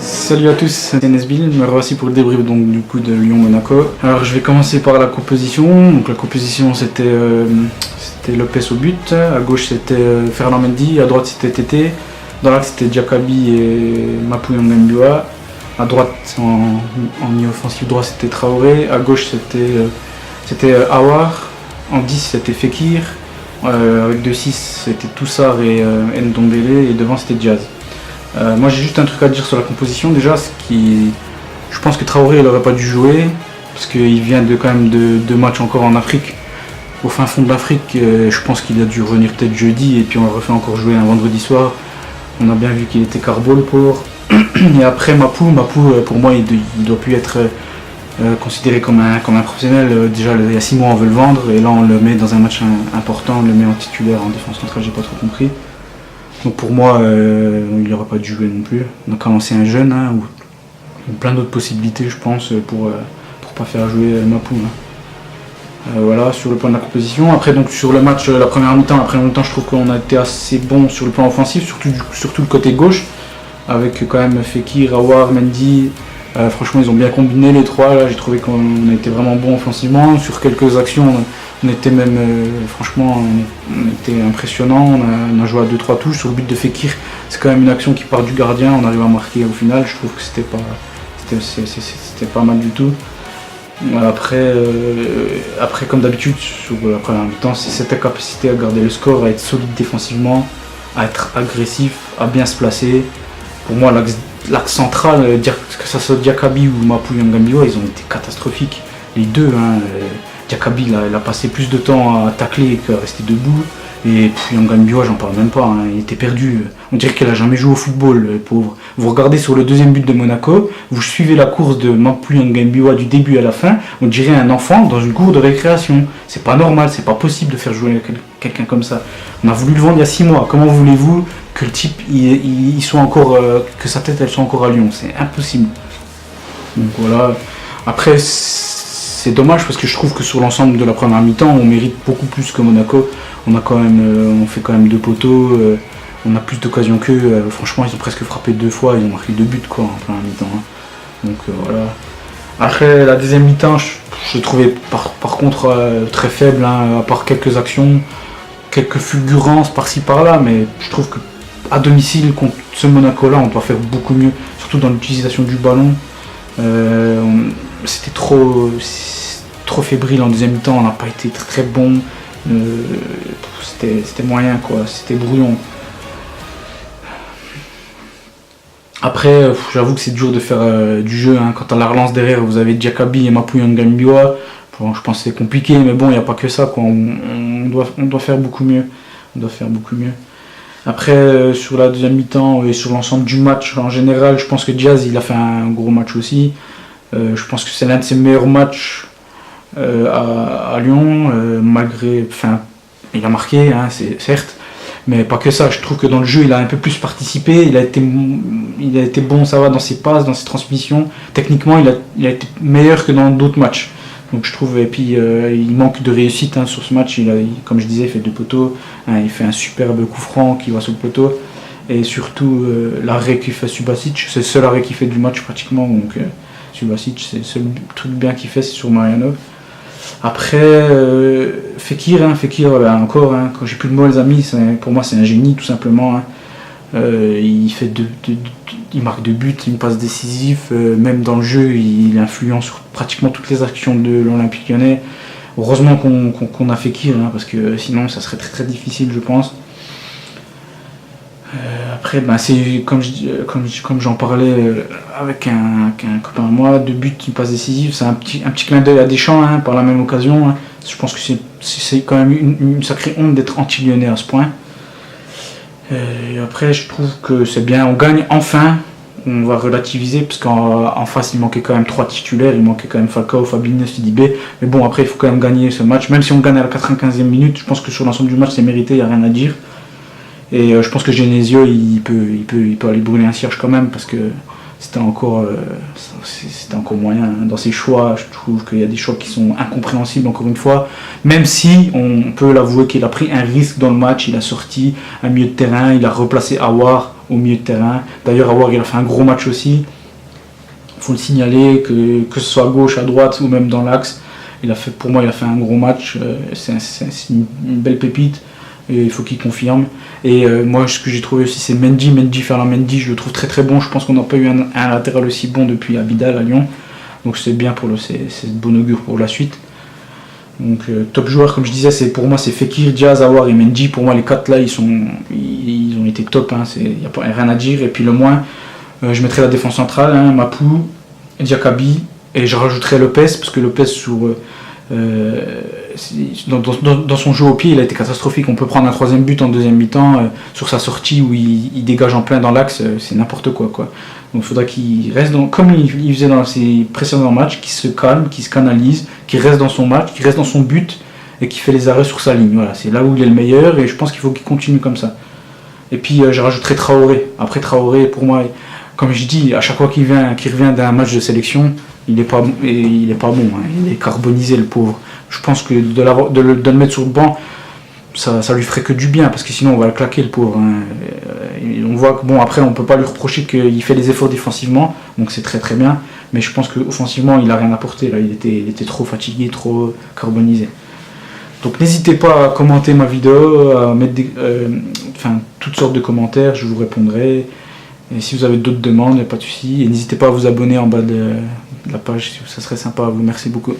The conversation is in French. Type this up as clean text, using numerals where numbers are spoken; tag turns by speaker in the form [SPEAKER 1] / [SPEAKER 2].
[SPEAKER 1] Salut à tous, c'est Nesbill, me revoici pour le débrief donc, du coup de Lyon-Monaco. Alors je vais commencer par la composition. Donc la composition c'était Lopez au but, à gauche c'était Ferland Mendy, à droite c'était Tété, dans l'axe c'était Diakaby et Mapou Ngambioua, à droite en milieu offensif droit c'était Traoré, à gauche c'était Aouar, en 10 c'était Fekir, avec 2-6 c'était Toussard et Ndombele et devant c'était Diaz. Moi j'ai juste un truc à dire sur la composition déjà, je pense que Traoré il aurait pas dû jouer parce qu'il vient quand même de 2 matchs encore en Afrique, au fin fond de l'Afrique. Je pense qu'il a dû revenir peut-être jeudi et puis on le refait encore jouer un vendredi soir. On a bien vu qu'il était carbo le pauvre. Et après Mapou pour moi il doit plus être considéré comme un professionnel. Déjà il y a 6 mois on veut le vendre et là on le met dans un match important, on le met en titulaire en défense centrale, j'ai pas trop compris. Donc pour moi, il n'aurait pas dû jouer non plus. On a commencé un jeune, ou plein d'autres possibilités, je pense, pour pas faire jouer Mapou. Voilà, sur le plan de la composition. Après, donc sur le match, la première mi-temps, je trouve qu'on a été assez bon sur le plan offensif, surtout le côté gauche, avec quand même Fekir, Aouar, Mendy. Franchement, ils ont bien combiné les trois. Là, j'ai trouvé qu'on a été vraiment bon offensivement. Sur quelques actions, on était même, franchement, on était impressionnant. On a joué à 2-3 touches. Sur le but de Fekir, c'est quand même une action qui part du gardien. On arrive à marquer au final. Je trouve que c'était pas mal du tout. Après, comme d'habitude, sur la première mi-temps, c'est cette capacité à garder le score, à être solide défensivement, à être agressif, à bien se placer. Pour moi, l'axe central, que ça soit Diakaby ou Mapou Ngambioua, ils ont été catastrophiques. Les deux, Diakaby il a passé plus de temps à tacler qu'à rester debout. Et Ngambioua, j'en parle même pas, il était perdu. On dirait qu'il a jamais joué au football, le pauvre. Vous regardez sur le deuxième but de Monaco, vous suivez la course de Mapou Ngambioua du début à la fin, on dirait un enfant dans une cour de récréation. C'est pas normal, c'est pas possible de faire jouer quelqu'un comme ça. On a voulu le vendre il y a 6 mois. Comment voulez-vous que le type il soit encore, que sa tête elle soit encore à Lyon? C'est impossible. Donc voilà. Après c'est dommage parce que je trouve que sur l'ensemble de la première mi-temps on mérite beaucoup plus que Monaco. On fait quand même 2 poteaux, on a plus d'occasions qu'eux. Franchement ils ont presque frappé 2 fois, ils ont marqué 2 buts quoi en première mi-temps. Donc voilà. Après la deuxième mi-temps je trouvais par contre très faible, à part quelques actions, quelques fulgurances par-ci par-là, mais je trouve que à domicile contre ce Monaco là on doit faire beaucoup mieux, surtout dans l'utilisation du ballon. C'était trop fébrile en deuxième mi-temps, on n'a pas été très bon. C'était moyen quoi, c'était brouillon. Après j'avoue que c'est dur de faire du jeu, quand à la relance derrière vous avez Diakaby et Mapou Ngambioua. Je pense que c'est compliqué, mais bon il n'y a pas que ça quoi. On doit faire beaucoup mieux. Après sur la deuxième mi-temps et sur l'ensemble du match en général, je pense que Diaz il a fait un gros match aussi. Je pense que c'est l'un de ses meilleurs matchs à Lyon, il a marqué, c'est certes, mais pas que ça. Je trouve que dans le jeu il a un peu plus participé, il a été bon, ça va, dans ses passes, dans ses transmissions. Techniquement il a été meilleur que dans d'autres matchs. Donc je trouve, et puis il manque de réussite sur ce match. Comme je disais, il fait 2 poteaux, il fait un superbe coup franc qui va sur le poteau, et surtout l'arrêt qu'il fait Subasic, c'est le seul arrêt qu'il fait du match pratiquement. Donc Subasic, c'est le seul truc bien qu'il fait, c'est sur Mariano. Après Fekir, encore, quand j'ai plus de mots les amis, pour moi c'est un génie tout simplement. Il marque 2 buts, une passe décisive, même dans le jeu il influence sur pratiquement toutes les actions de l'Olympique Lyonnais. Heureusement qu'on a Fekir, parce que sinon ça serait très très difficile je pense. Après c'est comme j'en parlais avec un copain à moi, 2 buts, une passe décisive, c'est un petit clin d'œil à Deschamps par la même occasion. Je pense que c'est quand même une sacrée honte d'être anti-lyonnais à ce point. Et après je trouve que c'est bien, on gagne enfin, on va relativiser parce qu'en face il manquait quand même 3 titulaires, il manquait quand même Falcao, Fabinho, Sidibé, mais bon après il faut quand même gagner ce match, même si on gagne à la 95e minute, je pense que sur l'ensemble du match c'est mérité, il n'y a rien à dire. Et je pense que Genesio il peut aller brûler un cierge quand même, parce que c'était encore moyen dans ses choix. Je trouve qu'il y a des choix qui sont incompréhensibles encore une fois, même si on peut l'avouer qu'il a pris un risque dans le match. Il a sorti un milieu de terrain, il a replacé Aouar au milieu de terrain. D'ailleurs, Aouar, il a fait un gros match aussi. Il faut le signaler, que ce soit à gauche, à droite ou même dans l'axe. Pour moi, il a fait un gros match. C'est une belle pépite et il faut qu'il confirme. Et moi, ce que j'ai trouvé aussi, c'est Ferland Mendy, je le trouve très très bon. Je pense qu'on n'a pas eu un latéral aussi bon depuis Abidal à Lyon. Donc c'est bien, c'est de bon augure pour la suite. Donc top joueur, comme je disais, pour moi c'est Fekir, Diaz, Aouar et Mendy. Pour moi les 4 là ils ont été top, hein, il n'y a pas rien à dire. Et puis le moins, je mettrais la défense centrale, hein, Mapou, Diakabi, et je rajouterais Lopez, parce que Lopez dans son jeu au pied il a été catastrophique. On peut prendre un 3ème but en 2ème mi-temps sur sa sortie où il dégage en plein dans l'axe, c'est n'importe quoi. Donc il faudra qu'il reste comme il faisait dans ses précédents matchs, qu'il se calme, qu'il se canalise, qu'il reste dans son match, qu'il reste dans son but et qu'il fait les arrêts sur sa ligne. Voilà, c'est là où il est le meilleur et je pense qu'il faut qu'il continue comme ça. Et puis je rajouterai Traoré. Après Traoré, pour moi, comme je dis, à chaque fois qu'il revient d'un match de sélection, il est pas bon, hein. Il est carbonisé le pauvre. Je pense que de le mettre sur le banc, ça lui ferait que du bien, parce que sinon on va le claquer le pauvre, hein. On voit que après on peut pas lui reprocher qu'il fait des efforts défensivement, donc c'est très très bien, mais je pense qu'offensivement il a rien apporté là, il était trop fatigué, trop carbonisé. Donc n'hésitez pas à commenter ma vidéo, à mettre toutes sortes de commentaires, je vous répondrai. Et si vous avez d'autres demandes, il n'y a pas de souci. Et n'hésitez pas à vous abonner en bas de la page, ça serait sympa à vous. Merci beaucoup.